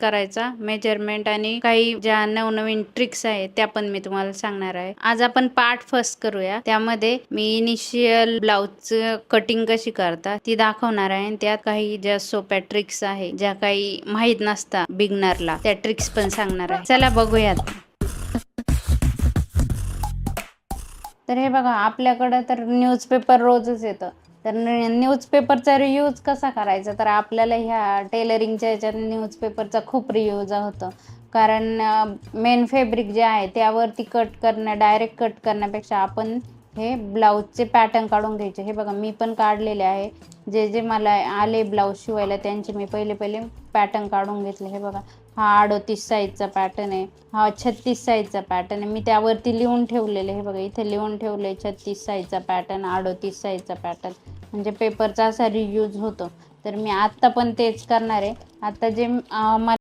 करायचा, मेजरमेंट आणि काही ज्या नवनवीन ट्रिक्स आहेत त्या पण मी तुम्हाला सांगणार आहे. आज आपण पार्ट फर्स्ट करूया. त्यामध्ये मी इनिशियल ब्लाउजचं कटिंग कशी करतात ती दाखवणार आहे आणि त्यात काही ज्या सोप्या ट्रिक्स आहे ज्या काही माहित नसतात बिगनरला त्या ट्रिक्स पण सांगणार आहे. चला बघूयात. तर हे बघा, आपल्याकडं तर न्यूजपेपर रोजच येतं. तर न्यूजपेपरचा रियूज कसा करायचा, तर आपल्याला ह्या टेलरिंगच्या ह्याच्यात न्यूजपेपरचा खूप रियूज होतो. कारण मेन फॅब्रिक जे आहे त्यावरती डायरेक्ट कट करण्यापेक्षा आपण हे ब्लाऊजचे पॅटर्न काढून घ्यायचे. हे बघा, मी पण काढलेले आहे. जे जे मला आले ब्लाऊज शिवायला त्यांचे मी पहिले पॅटर्न काढून घेतले. हे बघा, हा 38 साईजचा पॅटर्न आहे, हा 36 साईजचा पॅटर्न आहे. मी त्यावरती लिहून ठेवलेले. हे बघा, इथे लिहून ठेवले 36 साईजचा पॅटर्न, 38 साईजचा पॅटर्न, म्हणजे पेपरचा असा रियूज होतो. तर मी आत्ता पण तेच करणार आहे. आता जे मला